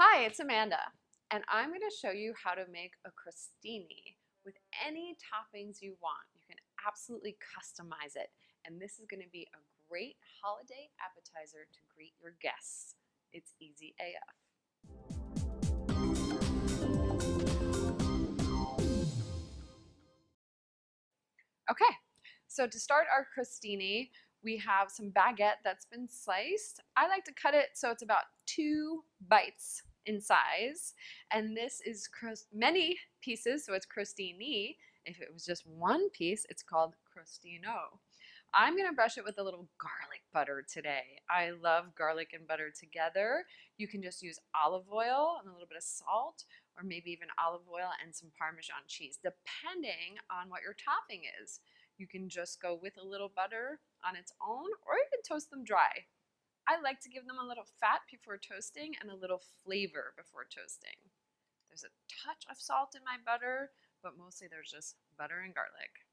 Hi, it's Amanda, and I'm going to show you how to make a crostini with any toppings you want. You can absolutely customize it, and this is going to be a great holiday appetizer to greet your guests. It's easy AF. Okay, so to start our crostini, we have some baguette that's been sliced. I like to cut it so it's about 2 bites in size, and this is many pieces, so it's crostini. If it was just one piece, it's called crostino. I'm gonna brush it with a little garlic butter today. I love garlic and butter together. You can just use olive oil and a little bit of salt, or maybe even olive oil and some Parmesan cheese, depending on what your topping is. You can just go with a little butter on its own, or you can toast them dry. I like to give them a little fat before toasting and a little flavor before toasting. There's a touch of salt in my butter, but mostly there's just butter and garlic.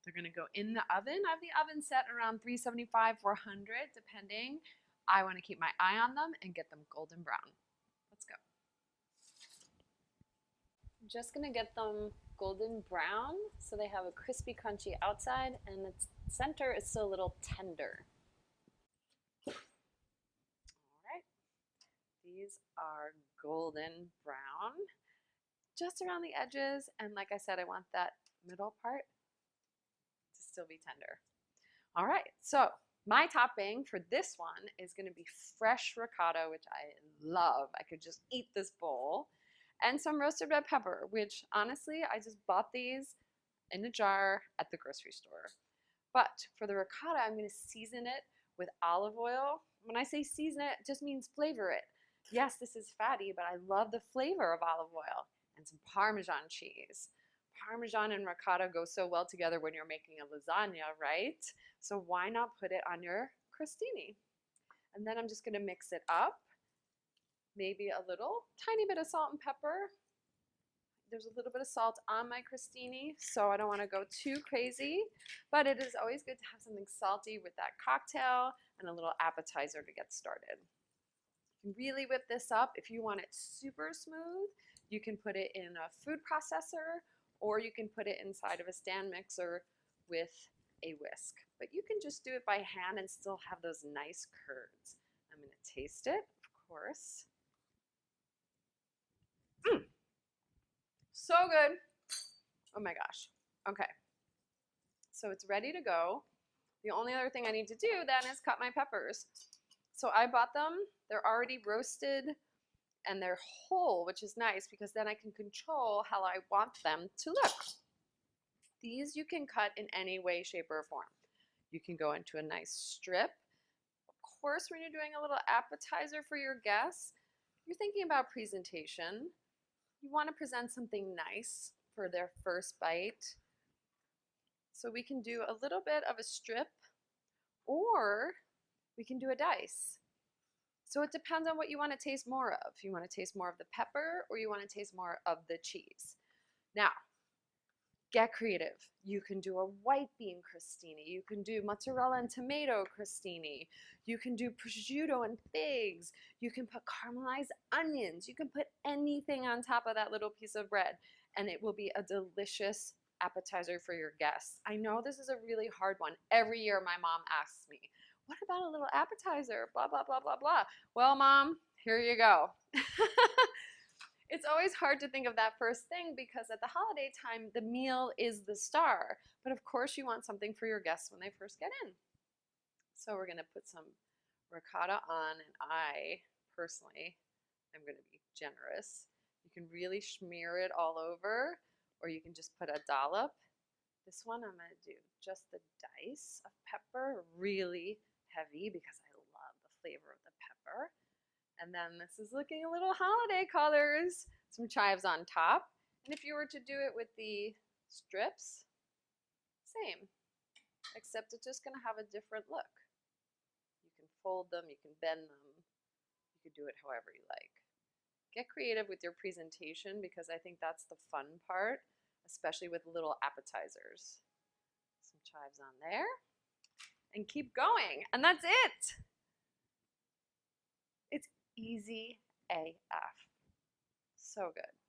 They're going to go in the oven. I have the oven set around 375, 400, depending. I want to keep my eye on them and get them golden brown. Let's go. I'm just going to get them golden brown so they have a crispy, crunchy outside and the center is still a little tender. All right, these are golden brown, just around the edges, and like I said, I want that middle part to still be tender. All right, so my topping for this one is going to be fresh ricotta, which I love. I could just eat this bowl, and some roasted red pepper, which honestly, I just bought these in a jar at the grocery store. But for the ricotta, I'm going to season it with olive oil. When I say season it, it just means flavor it. Yes, this is fatty, but I love the flavor of olive oil and some Parmesan cheese. Parmesan and ricotta go so well together when you're making a lasagna, right? So why not put it on your crostini? And then I'm just going to mix it up. Maybe a little tiny bit of salt and pepper. There's a little bit of salt on my crostini, so I don't want to go too crazy, but it is always good to have something salty with that cocktail and a little appetizer to get started. You can really whip this up. If you want it super smooth, you can put it in a food processor, or you can put it inside of a stand mixer with a whisk. But you can just do it by hand and still have those nice curds. I'm going to taste it, of course. So good. Oh my gosh. Okay. So it's ready to go. The only other thing I need to do then is cut my peppers. So I bought them. They're already roasted and they're whole, which is nice because then I can control how I want them to look. These you can cut in any way, shape, or form. You can go into a nice strip. Of course, when you're doing a little appetizer for your guests, you're thinking about presentation. You want to present something nice for their first bite. So we can do a little bit of a strip, or we can do a dice. So it depends on what you want to taste more of. You want to taste more of the pepper, or you want to taste more of the cheese. Now, get creative. You can do a white bean crostini. You can do mozzarella and tomato crostini. You can do prosciutto and figs. You can put caramelized onions. You can put anything on top of that little piece of bread, and it will be a delicious appetizer for your guests. I know this is a really hard one. Every year my mom asks me, what about a little appetizer? Blah, blah, blah, blah, blah. Well, Mom, here you go. It's always hard to think of that first thing because at the holiday time, the meal is the star. But of course, you want something for your guests when they first get in. So we're going to put some ricotta on, and I personally am going to be generous. You can really smear it all over, or you can just put a dollop. This one I'm going to do just the dice of pepper, really heavy because I love the flavor of the pepper. And then this is looking a little holiday colors. Some chives on top. And if you were to do it with the strips, same. Except it's just going to have a different look. You can fold them, you can bend them. You can do it however you like. Get creative with your presentation because I think that's the fun part, especially with little appetizers. Some chives on there. And keep going. And that's it. It's easy AF. So good.